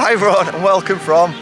Hi everyone and welcome from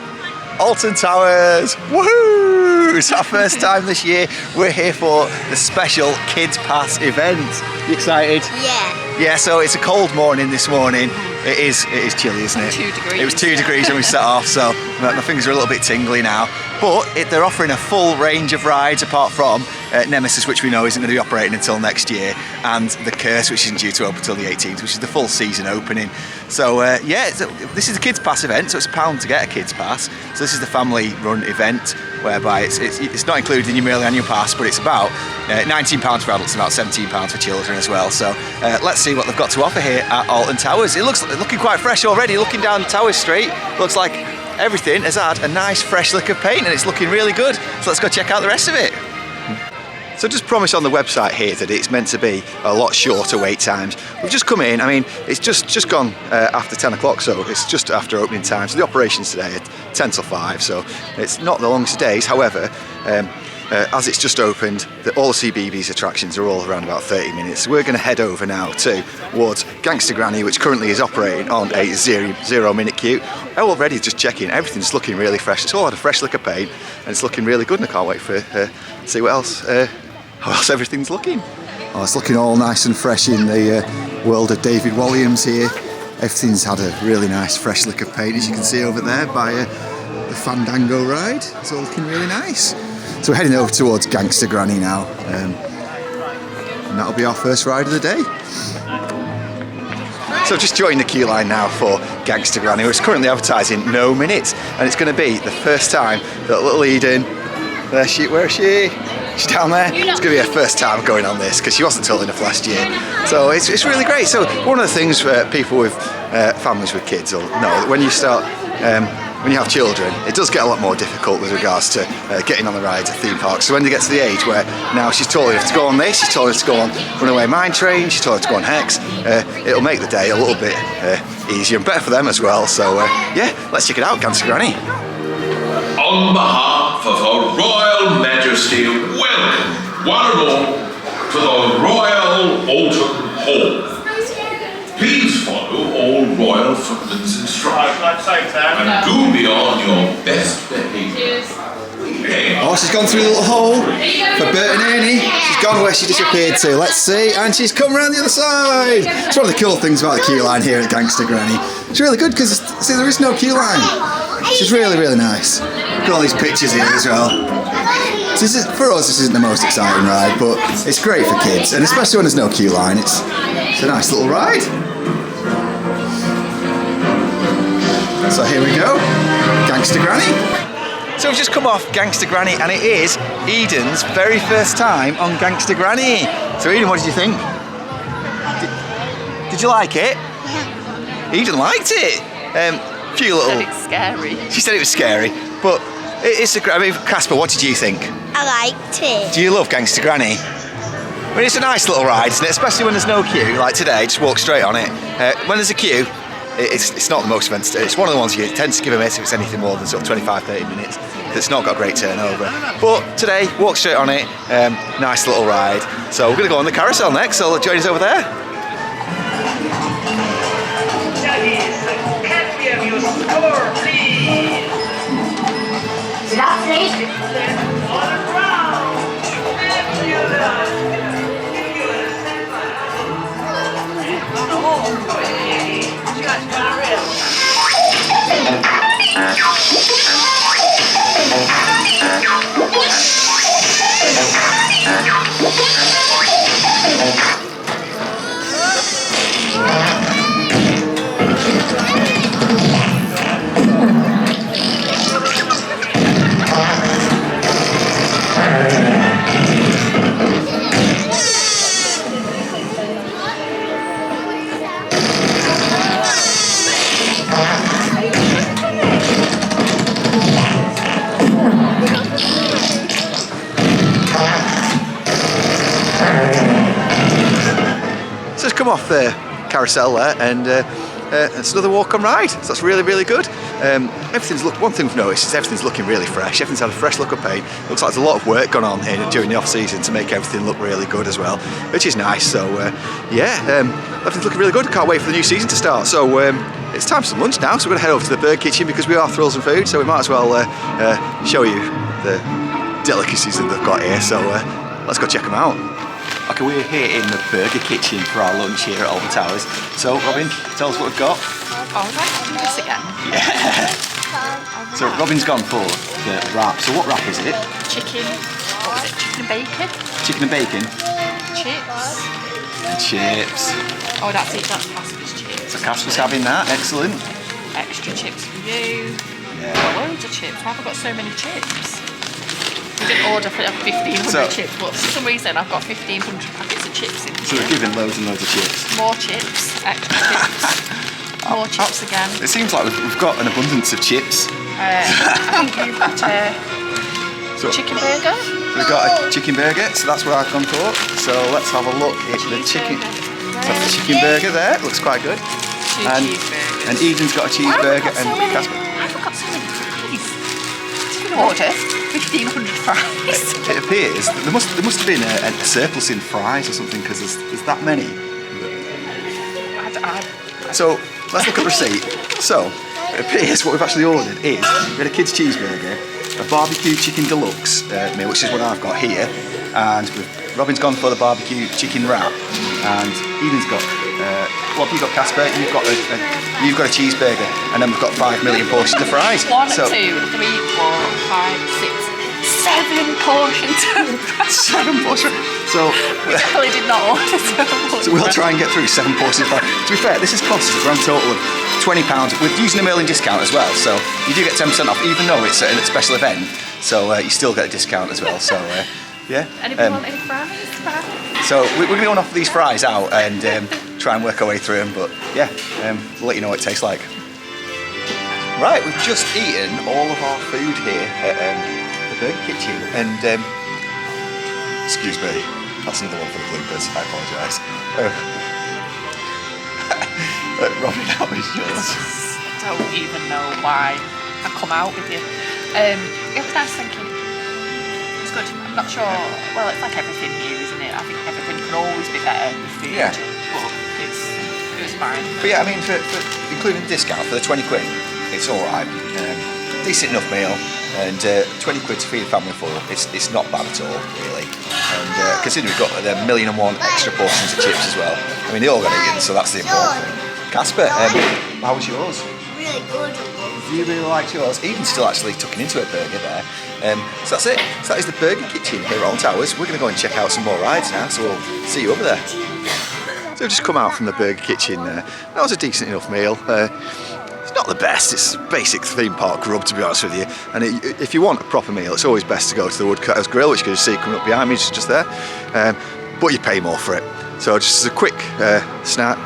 Alton Towers. Woohoo! It's our first time this year. We're here for the special Kids Pass event. You excited? Yeah. Yeah, so it's a cold morning this morning. It is chilly, isn't it? 2 degrees. It was 2 degrees when we set off, so my fingers are a little bit tingly now. But they're offering a full range of rides apart from Nemesis, which we know isn't going to be operating until next year, and the Curse, which isn't due to open until the 18th, which is the full season opening. So yeah, this is a Kids Pass event, so it's £1 to get a Kids Pass. So this is the family run event, whereby it's not included in your merely annual pass, but it's about £19 for adults and about £17 for children as well. So let's see what they've got to offer here at Alton Towers. It looks looking quite fresh already. Looking down Tower Street, looks like everything has had a nice fresh lick of paint and it's looking really good. So let's go check out the rest of it. So just promise on the website here that it's meant to be a lot shorter wait times. We've just come in, I mean, it's just gone after 10 o'clock, so it's just after opening time. So the operation's today at 10 till 5, so it's not the longest of days. However, as it's just opened, all the CBeebies attractions are all around about 30 minutes. So we're going to head over now towards Gangster Granny, which currently is operating on a 0-minute queue. Already just checking, everything's looking really fresh. It's all had a fresh lick of paint and it's looking really good, and I can't wait for see what else. How else everything's looking. Oh, it's looking all nice and fresh in the world of David Walliams here. Everything's had a really nice fresh lick of paint, as you can see over there by the Fandango ride. It's all looking really nice. So we're heading over towards Gangster Granny now, and that'll be our first ride of the day. So just joined the queue line now for Gangster Granny, which is currently advertising no minutes, and it's going to be the first time that little Eden, where is she? She's down there. It's going to be her first time going on this because she wasn't tall enough last year. So it's really great. So one of the things for people with families with kids will know that when you start, when you have children, it does get a lot more difficult with regards to getting on the rides at theme parks. So when they get to the age where now she's tall enough to go on this, she's tall enough to go on Runaway Mine Train, she's tall enough to go on Hex, it'll make the day a little bit easier and better for them as well. So yeah, let's check it out, Gangster Granny. On behalf of Her Royal Majesty, welcome, one and all, to the Royal Alton Hall. Please follow all royal footmen's instructions and do be on your best behaviour. Oh, she's gone through the little hole for Bert and Ernie. She's gone where she disappeared to. Let's see, and she's come around the other side. It's one of the cool things about the queue line here at Gangster Granny. It's really good because, see, there is no queue line. It's really, really nice. Got all these pictures here as well. So for us, this isn't the most exciting ride, but it's great for kids, and especially when there's no queue line. It's a nice little ride. So here we go, Gangster Granny. So we've just come off Gangster Granny, and it is Eden's very first time on Gangster Granny. So Eden, what did you think? Did you like it? Yeah. Eden liked it. Few little. She said it's scary. She said it was scary, but it's a great. I mean, Casper, what did you think? I liked it. Do you love Gangster Granny? I mean, it's a nice little ride, isn't it? Especially when there's no queue, like today. Just walk straight on it. When there's a queue, it's not the most expensive. It's one of the ones you tend to give a miss if it's anything more than sort of 25-30 minutes. It's not got a great turnover. But today, walk straight on it. Nice little ride. So we're going to go on the carousel next. So join us over there. Can we have your score, please? On the ground. Come off the carousel there, and it's another walk on ride. So that's really, really good. One thing we've noticed is everything's looking really fresh. Everything's had a fresh look of paint. Looks like there's a lot of work gone on here during the off season to make everything look really good as well, which is nice. So yeah, everything's looking really good. Can't wait for the new season to start. So it's time for some lunch now, so we're going to head over to the bird kitchen because we are Thrills and Food, so we might as well show you the delicacies that they've got here, so let's go check them out. Okay, we're here in the burger kitchen for our lunch here at Alton Towers. So, Robin, tell us what we've got. Oh, would I do this again? Yeah. So, Robin's gone for the wrap. So, what wrap is it? Chicken. What was it? Chicken and bacon? Chicken and bacon. Chips. And chips. Oh, that's it. That's Casper's chips. So, Casper's having that. Excellent. Extra chips for you. Yeah. Oh, loads of chips. Why have I got so many chips? We didn't order for 1,500 chips, but for some reason I've got 1,500 packets of chips in here. So we're giving loads and loads of chips. More chips, extra chips, more chips again. It seems like we've got an abundance of chips. I think you've got a chicken burger. So we've got a chicken burger, so that's what I've gone for. So let's have a look at the chicken. So that's the chicken burger there, looks quite good. Two cheeseburgers. And Eden's got a cheeseburger and Casper. I've got so many fries. Did you order 1,500 fries? It appears that there must have been a surplus in fries or something because there's that many. So let's look at the receipt. So it appears what we've actually ordered is we had a kids cheeseburger, a barbecue chicken deluxe meal, which is what I've got here, and Robin's gone for the barbecue chicken wrap, and Eden's got what have you got, Casper? You've got a cheeseburger, and then we've got 5 million portions of fries. 1, 2, 3, 4, 5, 6. 7 portions of fries. 7 portions. So we definitely did not order so much. So we'll try and get through 7 portions of fries. To be fair, this has cost us a grand total of £20 with using a mailing discount as well. So you do get 10% off, even though it's a special event. So you still get a discount as well. So yeah. Anybody want any fries? So we're going to offer these fries out and try and work our way through them. But yeah, we'll let you know what it tastes like. Right, we've just eaten all of our food here at the burger kitchen, and excuse me, that's another one for the bloopers. I apologise. Robin, how was yours? I don't even know why I come out with you. It was nice, thank you. It was good. I'm not sure. Well, it's like everything here, isn't it? I think everything can always be better with food. Yeah. But it was fine. But yeah, I mean, for including the discount for the 20 quid, it's all right. Decent enough meal, and 20 quid to feed a family full. It's not bad at all, really. And considering we've got the 1,000,001 extra portions of chips as well. I mean, they all got eaten, so that's the important thing. Casper, how was yours? Really good. You really liked yours. Eden's still actually tucking into a burger there. So that's it. So that is the burger kitchen here at Alton Towers. We're going to go and check out some more rides now, so we'll see you over there. So we've just come out from the burger kitchen. That was a decent enough meal. It's not the best, it's basic theme park grub, to be honest with you. And if you want a proper meal, it's always best to go to the Woodcutter's Grill, which you can see coming up behind me, just there. But you pay more for it. So just as a quick snack,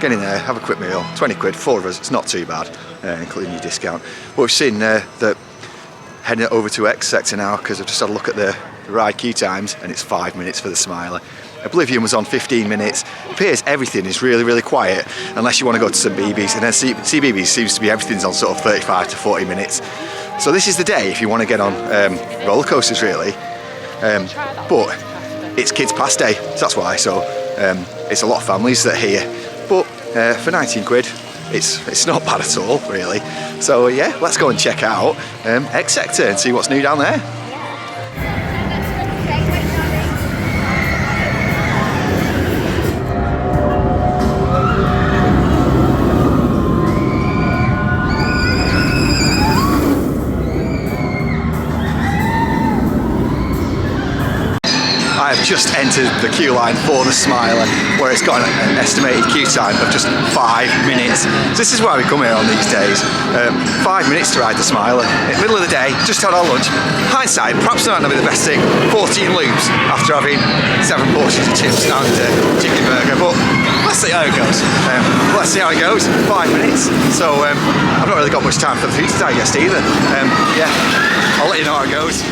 get in there, have a quick meal, 20 quid, 4 of us, it's not too bad, including your discount. But we've seen that heading over to X Sector now, because I've just had a look at the ride queue times, and it's 5 minutes for the Smiler. Oblivion was on 15 minutes. It appears everything is really, really quiet unless you want to go to CBeebies, and then CBeebies seems to be everything's on sort of 35 to 40 minutes. So this is the day if you want to get on roller coasters, really. But it's Kids Pass Day, so that's why. So it's a lot of families that are here. But for 19 quid, it's not bad at all, really. So yeah, let's go and check out X Sector and see what's new down there. I have just entered the queue line for the Smiler, where it's got an estimated queue time of just 5 minutes. So this is why we come here on these days. 5 minutes to ride the Smiler. In the middle of the day, just had our lunch. Hindsight, perhaps not going to be the best thing. 14 loops after having 7 portions of chips and chicken burger, but let's see how it goes. Let's see how it goes. 5 minutes. So I've not really got much time for the food to digest either. Yeah, I'll let you know how it goes.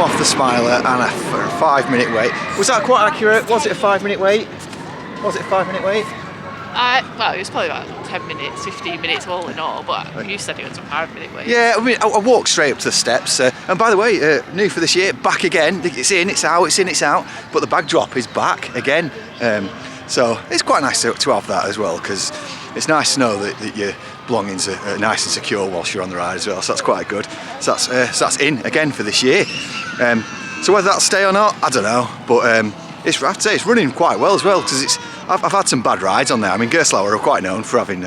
off the Smiler and for a 5-minute wait. Was that quite accurate? Was it a 5-minute wait? Was it a 5-minute wait? Well, it was probably about 10 minutes, 15 minutes all in all, but you said it was a 5-minute wait. Yeah, I mean, I walked straight up to the steps. And by the way, new for this year, back again. It's in, it's out, it's in, it's out. But the bag drop is back again. So it's quite nice to have that as well, because it's nice to know that your belongings are nice and secure whilst you're on the ride as well. So that's quite good. So that's in again for this year. So whether that'll stay or not, I don't know. But I have to say it's running quite well as well, because I've had some bad rides on there. I mean, Gerstlauer are quite known for having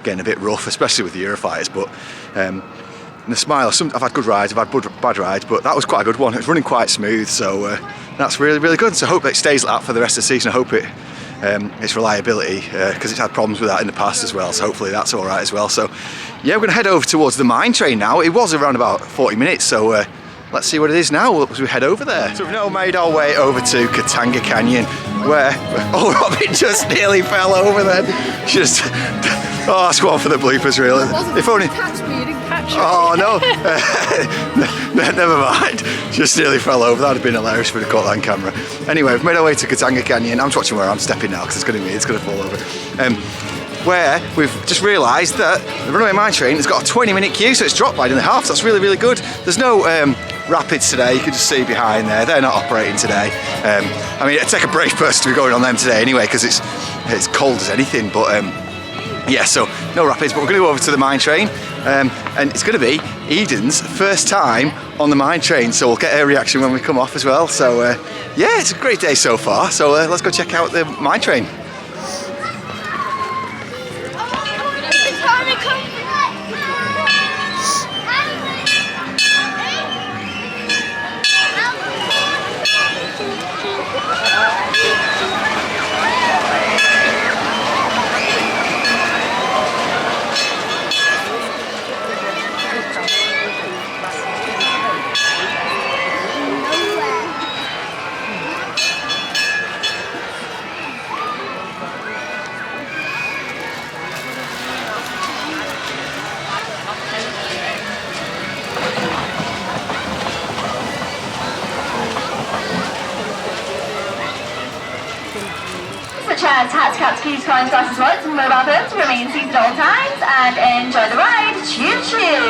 getting a bit rough, especially with the Eurofighters. But the Smiler, I've had good rides, I've had bad rides, but that was quite a good one. It's running quite smooth, so that's really, really good. So I hope it stays like that for the rest of the season. I hope its reliability, because it's had problems with that in the past as well. So hopefully that's all right as well. So yeah, we're going to head over towards the mine train now. It was around about 40 minutes, so let's see what it is now as we head over there. So we've now made our way over to Katanga Canyon, where Robin just nearly fell over then. That's one for the bloopers, really. If only. Catch me, you didn't catch me. Oh no, never mind. Just nearly fell over. That'd have been hilarious if we'd have caught that on camera. Anyway, we've made our way to Katanga Canyon. I'm just watching where I'm stepping now because it's going to fall over. Where we've just realised that the Runaway Mine Train has got a 20-minute queue, so it's dropped by in half. So that's really, really good. There's no rapids today. You can just see behind there. They're not operating today. I mean, it'd take a brave person to be going on them today anyway, because it's cold as anything. But yeah, so no rapids. But we're going to go over to the mine train, and it's going to be Eden's first time on the mine train. So we'll get her reaction when we come off as well. So yeah, it's a great day so far. So let's go check out the mine train. Chairs, hats, caps, keys, coins, glasses, wallets, and mobile phones remain seated at all times and enjoy the ride. Choo choo!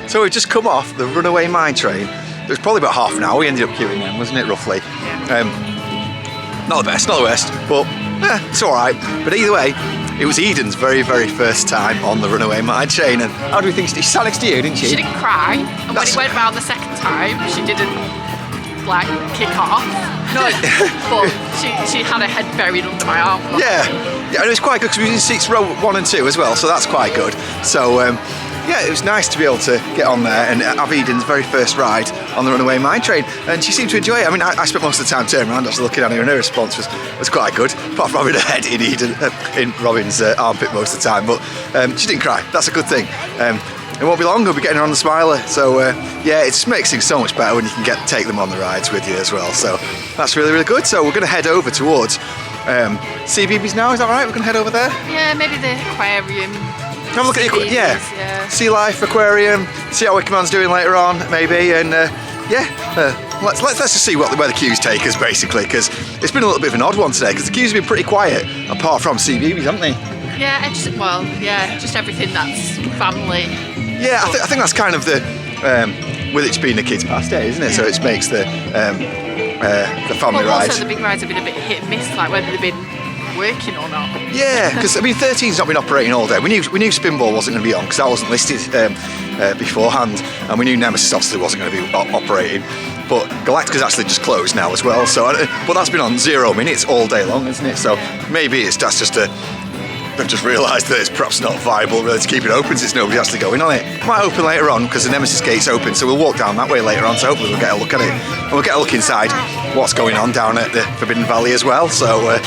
So we've just come off the Runaway Mine Train. It was probably about half an hour. We ended up queuing then, wasn't it, roughly? Not the best, not the worst, but it's all right. But either way, it was Eden's very, very first time on the Runaway Mine Train. And how do we think she sat next to you, didn't she? She didn't cry, and when it went round the second time, she didn't like kick off. No, but she had her head buried under my arm. Yeah, and it was quite good because we was in seats row 1 and 2 as well, so that's quite good. So yeah, it was nice to be able to get on there and have Eden's very first ride on the Runaway Mine Train, and she seemed to enjoy it. I mean, I spent most of the time turning around, just looking at her, and her response was quite good, apart from having her head in Robin's armpit most of the time, but she didn't cry. That's a good thing. It won't be long, we'll be getting her on the Smiler, so yeah, it just makes things so much better when you can take them on the rides with you as well, so that's really, really good. So we're going to head over towards CBeebies now, is that right? We're going to head over there? Yeah, maybe the aquarium. Have a look at the yeah. Sea Life Aquarium, see how Wickerman's doing later on, maybe, and let's just see where the queues take us, basically, because it's been a little bit of an odd one today, because the queues have been pretty quiet, apart from CBeebies, haven't they? Yeah, just everything that's family. Yeah, I think that's kind of the, with it being the Kids Pass Day, isn't it? Yeah. So it makes the family rides. Also the big rides have been a bit hit and miss, like whether they've been working or not. Yeah, because I mean 13's not been operating all day. We knew Spinball wasn't going to be on because that wasn't listed beforehand, and we knew Nemesis obviously wasn't going to be operating. But Galactica's actually just closed now as well. So, but that's been on 0 minutes all day long, isn't it? So maybe that's just a they've just realised that it's perhaps not viable really to keep it open since nobody's actually going on it. It might open later on because the Nemesis gate's open, so we'll walk down that way later on, so hopefully we'll get a look at it. And we'll get a look inside what's going on down at the Forbidden Valley as well. So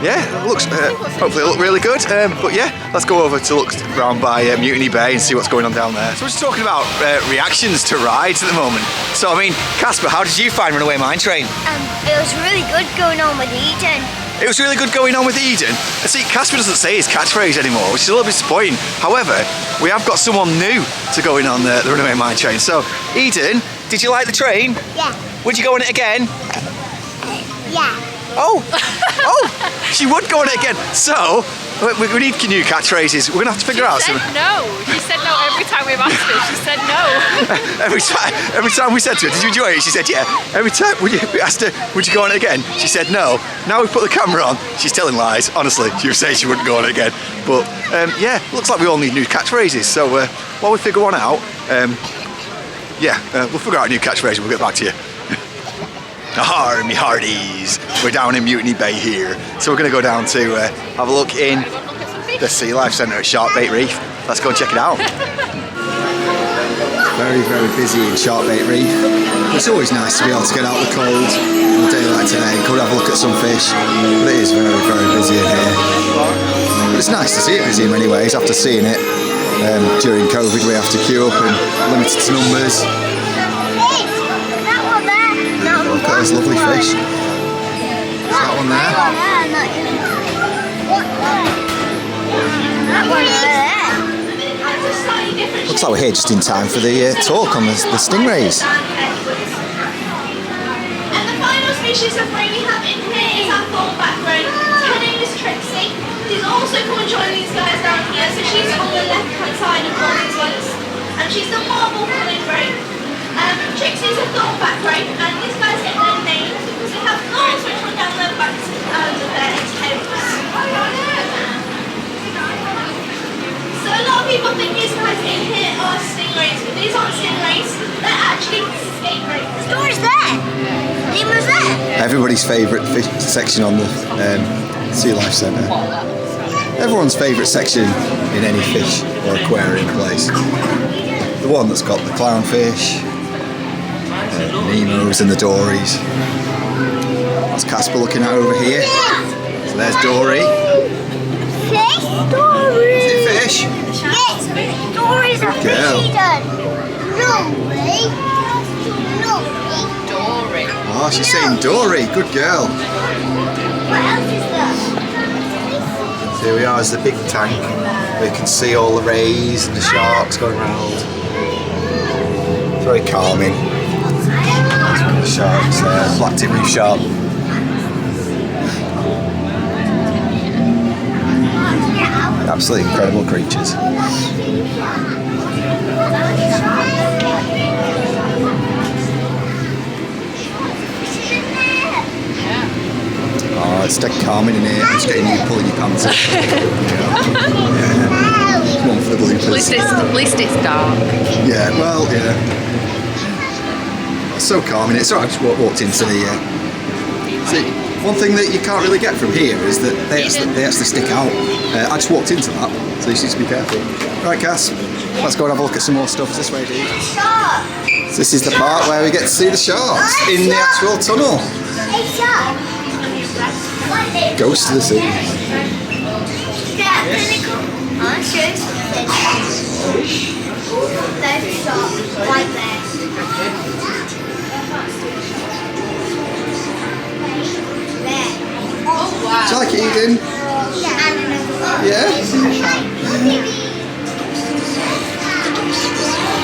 yeah, it looks, hopefully it'll look really good. But yeah, let's go over to look around by Mutiny Bay and see what's going on down there. So we're just talking about reactions to rides at the moment. So I mean, Casper, how did you find Runaway Mine Train? It was really good going on with Eden. It was really good going on with Eden. And see, Casper doesn't say his catchphrase anymore, which is a little bit disappointing. However, we have got someone new to going on the Runaway Mine Train. So, Eden, did you like the train? Yeah. Would you go on it again? Yeah. Oh, oh, she would go on it again. So, we need new catchphrases. We're gonna have to figure out some. No. She said no every time we've asked her. She said no. every time we said to her, did you enjoy it? She said yeah. Every time we asked her, would you go on it again? She said no. Now we've put the camera on, she's telling lies. Honestly, she was saying she wouldn't go on it again. But yeah, looks like we all need new catchphrases. So while we figure one out, yeah, we'll figure out a new catchphrase and we'll get back to you. Ahar, me hearties. We're down in Mutiny Bay here. So we're going to go down to have a look in the Sea Life Centre at Sharkbait Reef. Let's go and check it out. Very, very busy in Sharkbait Reef. It's always nice to be able to get out the cold on a day like today and come have a look at some fish. But it is very, very busy in here. But it's nice to see it busy in many ways after seeing it. During COVID we have to queue up and limited to numbers. Look at those lovely fish. Is that one there? Looks like we're here just in time for the talk on the stingrays. And the final species of ray we have in here is our thornback ray. Her name is Trixie. She's also come and join these guys down here, so she's on the left hand side of all these ones. And she's the marble coloured ray. Trixie's a thornback ray, and these guys get their names because they have thorns which run down their backs and their tails. So a lot of people think these guys in here are stingrays, but these aren't stingrays, they're actually skate rays. The door's there. Nemo's there. Everybody's favourite fish section on the Sea Life Centre. Everyone's favourite section in any fish or aquarium place. The one that's got the clownfish, Nemos and the Dories. That's Casper looking at over here. So there's Dory. Fish? Dory. Is it fish? Yes. Dory's a Girl. fish, Eden. Dory. Oh, she's saying Dory. Good girl. What else is there? So here we are as the big tank. We can see all the rays and the sharks going around. It's very calming. The sharks there, black tip reef shark. Absolutely incredible creatures. Oh, it's dead calming in here. It's getting you pulling your pants up. Yeah. Come on for the bloopers. At least it's dark. Yeah, well, yeah. It's so calming. It's alright, I just walked into the... see, one thing that you can't really get from here is that they actually stick out. I just walked into that, so you just need to be careful. Right, Cass, let's go and have a look at some more stuff this way, dude. So this is the part where we get to see the sharks in the actual tunnel. Ghost of the sea. Right there. Do you like it, Eden? Yeah?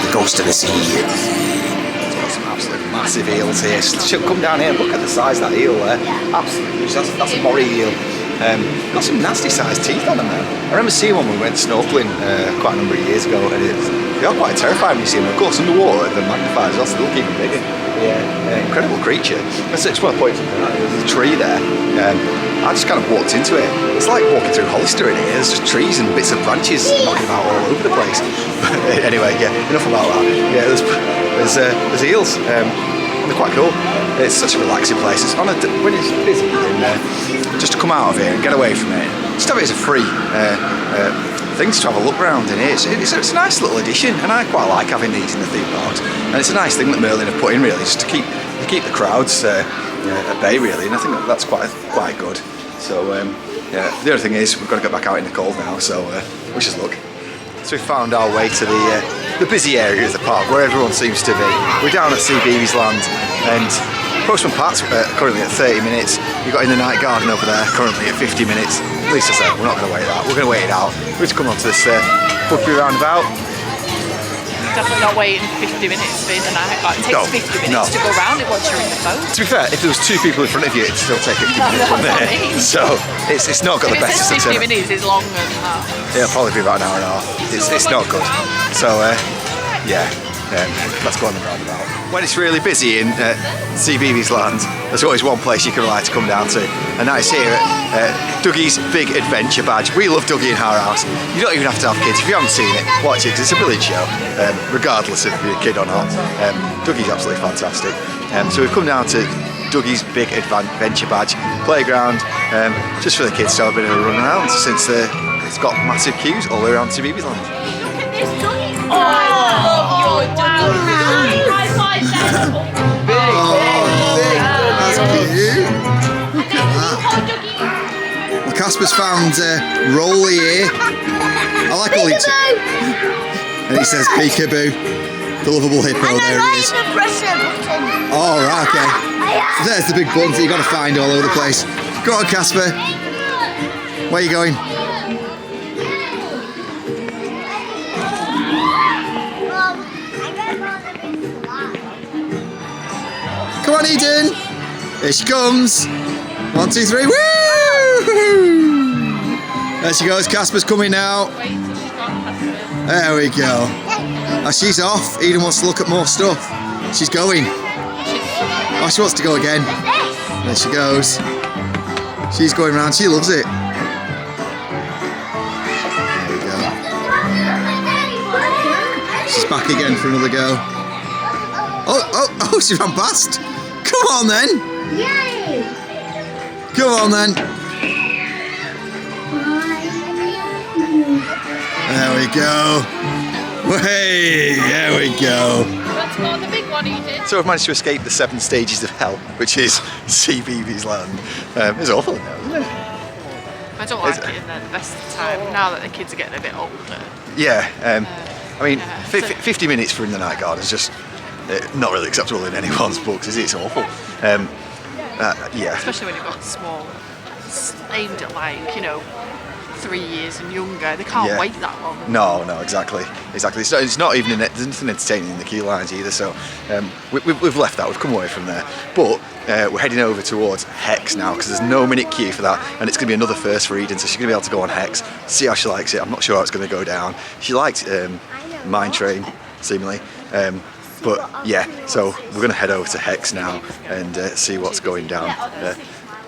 The ghost of the sea. It's got some absolutely massive eels here. Should come down here and look at the size of that eel there. Absolutely huge. That's a moray eel. Got some nasty sized teeth on them there. I remember seeing one when we went snorkeling quite a number of years ago, and they are quite terrifying when you see them. Of course, underwater, the magnifiers are still even bigger. Yeah, incredible creature. I just want to point something out. There's a tree there. I just kind of walked into it. It's like walking through Hollister in here. There's just trees and bits of branches knocking about all over the place. Anyway, yeah, enough about that. Yeah, there's eels. They're quite cool. It's such a relaxing place. It's on when it's busy, and just to come out of here and get away from it. just have it as a free thing to have a look around in here. It's a nice little addition, and I quite like having these in the theme parks. And it's a nice thing that Merlin have put in, really, just to keep the crowds at bay, really. And I think that's quite good. So yeah, the other thing is we've got to get back out in the cold now. So wish us luck. So we found our way to the busy area of the park where everyone seems to be. We're down at CBeebies land, and Postman Pat's currently at 30 minutes. We've got In the Night Garden over there currently at 50 minutes. At least I said, we're not going to wait that. We're going to wait it out. We're just coming onto this Buckby roundabout. Definitely not waiting 50 minutes for In the Night Garden. It takes 50 minutes to go around it once you're in the boat. To be fair, if there was 2 people in front of you, it'd still take 50 minutes from there. So it's not got the best of 50 minutes is longer than that. Yeah, it'll probably be about an hour and a half. It's not good. So yeah, let's go on the roundabout. When it's really busy in CBeebies land, there's always one place you can rely to come down to, and that is here at Dougie's Big Adventure Badge. We love Dougie in our house. You don't even have to have kids. If you haven't seen it, watch it, because it's a brilliant show, regardless if you're a kid or not. Dougie's absolutely fantastic. So we've come down to Dougie's Big Adventure Badge playground, just for the kids to have a bit of a run around, since it's got massive queues all the way around CBeebies land. Well, Casper's found Rolly here. I like all these. And he says peekaboo. The lovable hippo, there he is. Oh, right, okay. So there's the big buttons that you've got to find all over the place. Go on, Casper. Where are you going? Come on, Eden. Here she comes. 1, 2, 3. Woo! There she goes. Casper's coming now. There we go. Oh, she's off. Eden wants to look at more stuff. She's going. Oh, she wants to go again. There she goes. She's going round. She loves it. There we go. She's back again for another go. Oh, she ran past. Come on then. Yay! Come on then. There we go. Hey, there we go. That's more the big one, Eden. So we've managed to escape the 7 stages of hell, which is CBeebies land. It's awful now, isn't it? I don't like it in there the best of the time, now that the kids are getting a bit older. Yeah, I mean, Yeah, 50 minutes for In the Night Garden is just not really acceptable in anyone's books, is it? It's awful. Yeah. Especially when you've got small, aimed at 3 years and younger. They can't wait that long. No, exactly. It's not even there's nothing entertaining in the queue lines either. So we've left that. We've come away from there. But we're heading over towards Hex now, because there's no minute queue for that, and it's going to be another first for Eden. So she's going to be able to go on Hex, see how she likes it. I'm not sure how it's going to go down. She likes Mine Train, seemingly. But yeah, so we're going to head over to Hex now and see what's going down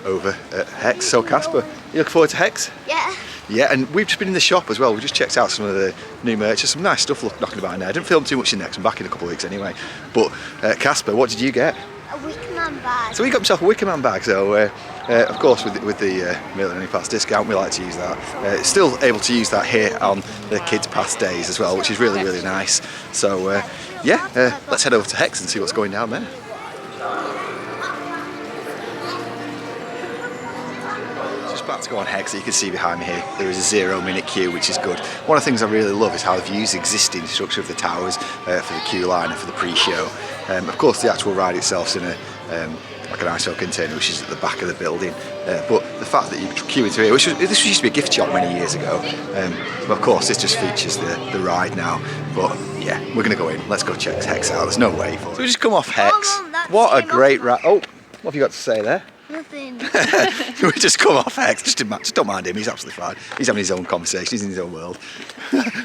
over at Hex. So Casper, you looking forward to Hex? Yeah. Yeah, and we've just been in the shop as well. We just checked out some of the new merch. There's some nice stuff knocking about in there. I didn't film too much in there because I'm back in a couple of weeks anyway. But Casper, what did you get? A Wickerman bag. So he got himself a Wickerman bag. So of course with the Merlin Only Pass discount, we like to use that. Still able to use that here on the Kids Pass days as well, which is really, really nice. So yeah, let's head over to Hex and see what's going down there. Just about to go on Hex, so you can see behind me here there is a 0 minute queue, which is good. One of the things I really love is how they've used the existing structure of the towers for the queue line and for the pre-show. Of course the actual ride itself's in a like an ice container, which is at the back of the building, but the fact that you queue into here, this used to be a gift shop many years ago, but of course this just features the ride now. But yeah, we're going to go in. Let's go check Hex out. There's no way for it. So we just come off Hex. What a great ride. Oh, what have you got to say there? Nothing. We just come off Hex. Just don't mind him. He's absolutely fine. He's having his own conversation. He's in his own world.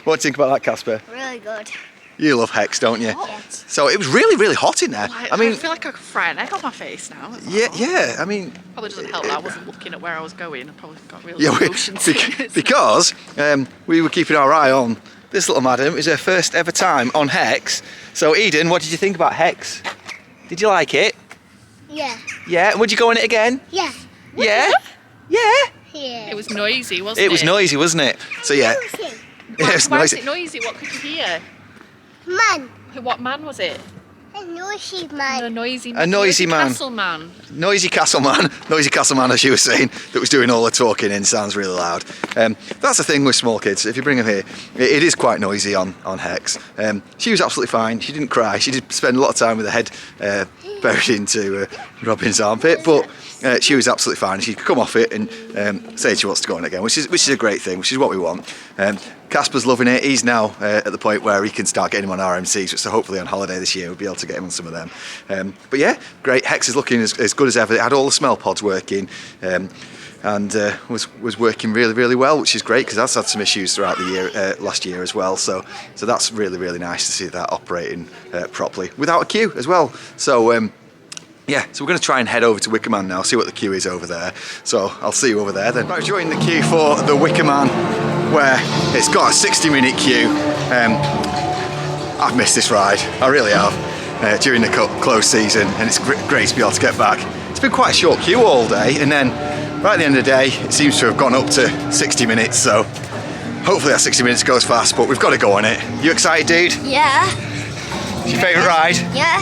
What do you think about that, Casper? Really good. You love Hex, don't you? Yes. So it was really, really hot in there. I mean, I feel like I could fry an egg on my face now. Yeah. I mean, probably doesn't help that I wasn't looking at where I was going. I probably got really motion sickness. Because we were keeping our eye on this little madam. It was her first ever time on Hex. So Eden, what did you think about Hex? Did you like it? Yeah. Yeah. Would you go on it again? Yeah. Yeah. Yeah. Yeah. It was noisy, wasn't it? It was noisy, wasn't it? So yeah, it was Why was noisy. it noisy? What could you hear? Man. What man was it? A noisy A man. noisy man. castle man. Noisy castle man, as you were saying, that was doing all the talking and sounds really loud. That's the thing with small kids. If you bring them here, it is quite noisy on Hex. She was absolutely fine. She didn't cry. She did spend a lot of time with her head buried into Robin's armpit, but she was absolutely fine. She could come off it and say she wants to go on again, which is a great thing, which is what we want. Casper's loving it. He's now at the point where he can start getting him on RMCs, so hopefully on holiday this year we'll be able to get him on some of them. But yeah, great. Hex is looking as good as ever. It had all the smell pods working and was working really, really well, which is great because that's had some issues throughout the year, last year as well. So that's really, really nice to see that operating properly without a queue as well. So yeah, so we're going to try and head over to Wicker Man now, see what the queue is over there. So I'll see you over there then. I've joined the queue for the Wicker Man, where it's got a 60-minute queue. I've missed this ride, I really have, during the close season, and it's great to be able to get back. It's been quite a short queue all day, and then right at the end of the day, it seems to have gone up to 60 minutes, so hopefully that 60 minutes goes fast, but we've got to go on it. You excited, dude? Yeah. It's your favourite ride? Yeah.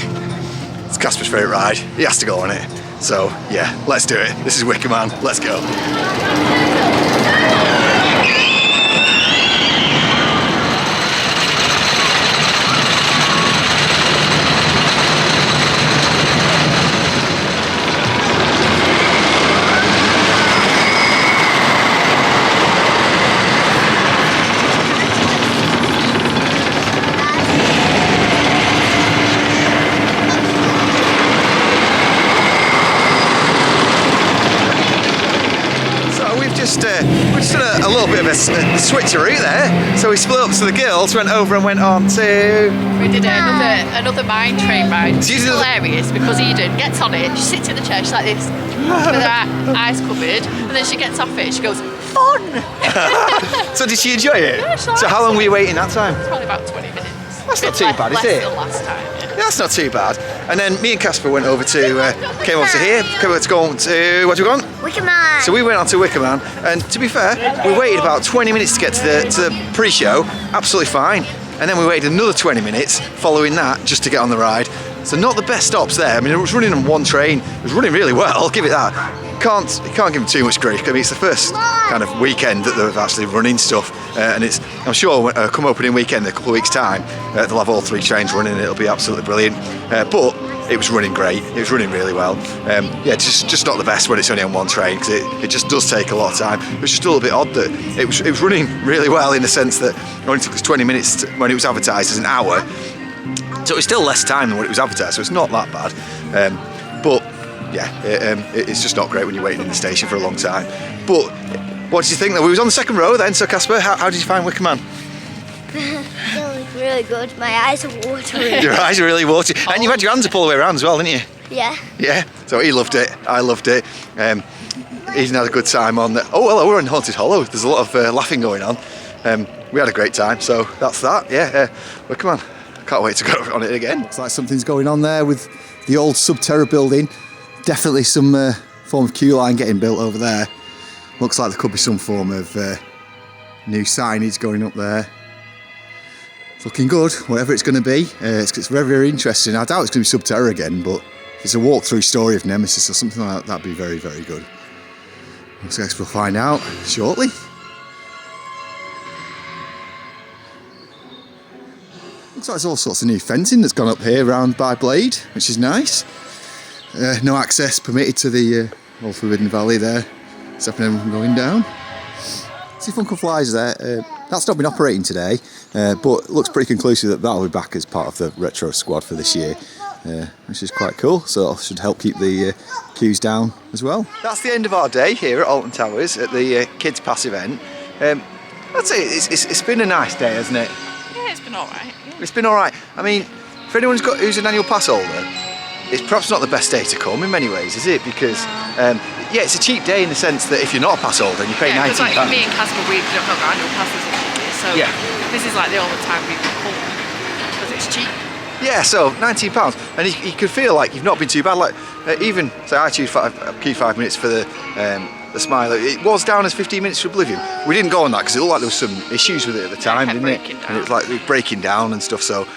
It's Casper's favourite ride. He has to go on it. So yeah, let's do it. This is Wicker Man. Let's go. We've just done a little bit of a switcheroo there. So we split up, so the girls went over and went on to... We did another mine train ride. It's hilarious because Eden gets on it, she sits in the chair, she's like this, with her eyes covered, and then she gets off it and she goes, fun! So did she enjoy it? Yeah, she liked so how long were you waiting that time? It's probably about 20 minutes. That's not too bad, is it? Less than last time. Yeah, that's not too bad. And then me and Casper went over to, came over to here, came over to go on to, what do we go on? Wicker Man. So we went on to Wicker Man, and to be fair, we waited about 20 minutes to get to the pre-show, absolutely fine. And then we waited another 20 minutes following that just to get on the ride. So not the best stops there. I mean, it was running on one train. It was running really well, I'll give it that. Can't give them too much grief. I mean, it's the first kind of weekend that they're actually running stuff, and it's, I'm sure come opening weekend in a couple of weeks' time, they'll have all three trains running and it'll be absolutely brilliant. But it was running great. It was running really well. Yeah, just not the best when it's only on one train, because it just does take a lot of time. It was just a little bit odd that it was running really well in the sense that it only took us 20 minutes when it was advertised as an hour. So it was still less time than what it was advertised, so it's not that bad. But yeah, it's just not great when you're waiting in the station for a long time. But what did you think? We was on the second row then, so Casper, how did you find Wicker Man? It was really good. My eyes are watering. Your eyes are really watery. And you had your hands up all the way around as well, didn't you? Yeah. Yeah, so he loved it, I loved it. He's had a good time on the... Oh, hello, we're in Haunted Hollow. There's a lot of laughing going on. We had a great time, so that's that, yeah. Wicker Man, can't wait to go on it again. Looks like something's going on there with the old Subterra building. Definitely some form of queue line getting built over there. Looks like there could be some form of new signage going up there. It's looking good, whatever it's going to be. It's very, very interesting. I doubt it's going to be Subterra again, but if it's a walkthrough story of Nemesis or something like that, that'd be very, very good. So I guess we'll find out shortly. Looks like there's all sorts of new fencing that's gone up here around by Blade, which is nice. No access permitted to the Old Forbidden Valley there, stopping everyone from going down. See Funko Flies there. That's not been operating today, but looks pretty conclusive that that'll be back as part of the retro squad for this year, which is quite cool. So it should help keep the queues down as well. That's the end of our day here at Alton Towers at the Kids Pass event. I'd say it's been a nice day, hasn't it? Yeah, it's been alright. Yeah. It's been alright. I mean, for anyone who's an annual pass holder, it's perhaps not the best day to come in many ways, is it? Because, yeah, it's a cheap day in the sense that if you're not a pass holder and you pay £19. Like me and Casper, we've not got annual passes this year, so yeah. This is like the only time we can come because it's cheap. Yeah, so £19, and you could feel like you've not been too bad. Like even so, I queued 5 minutes for the the Smiler. It was down as 15 minutes to Oblivion. We didn't go on that because it looked like there was some issues with it at the time, didn't it? And it was like breaking down and stuff, so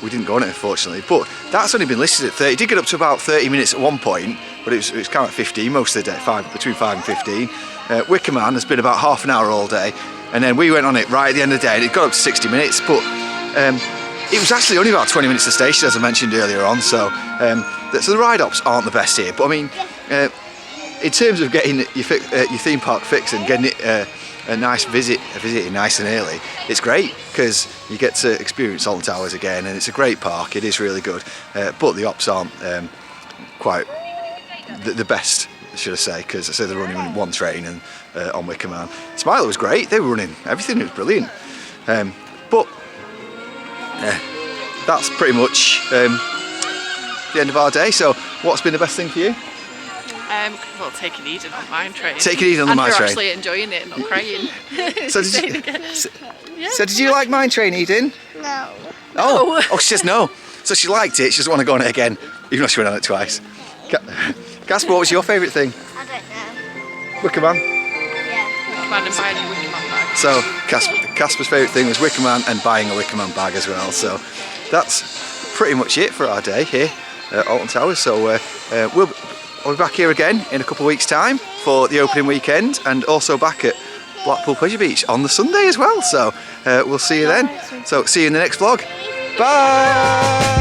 we didn't go on it unfortunately. But that's only been listed at 30. It did get up to about 30 minutes at one point, but it was kind of 15 most of the day, between 5 and 15. Wicker Man has been about half an hour all day, and then we went on it right at the end of the day and it got up to 60 minutes, but it was actually only about 20 minutes to station, as I mentioned earlier on, so the ride ops aren't the best here, but I mean, in terms of getting your theme park fixed and getting it a nice visiting nice and early, it's great because you get to experience Alton Towers again, and it's a great park. It is really good, but the ops aren't quite the best, should I say, because I say they're running one train and on Wicker Man. Smiler was great, they were running everything, it was brilliant. But that's pretty much the end of our day. So what's been the best thing for you? Well, taking Eden on mine train. Taking Eden on the mine train. And actually enjoying it and not crying. So did you like mine train, Eden? No. Oh, she says no. So she liked it, she doesn't want to go on it again, even though she went on it twice. Casper, what was your favourite thing? I don't know. Wicker Man? Yeah. Man and buying a Wicker Man bag. So Casper's favourite thing was Wicker Man and buying a Wicker Man bag as well. So that's pretty much it for our day here at Alton Towers. So we'll be back here again in a couple of weeks' time for the opening weekend, and also back at Blackpool Pleasure Beach on the Sunday as well. So we'll see you then. So see you in the next vlog. Bye!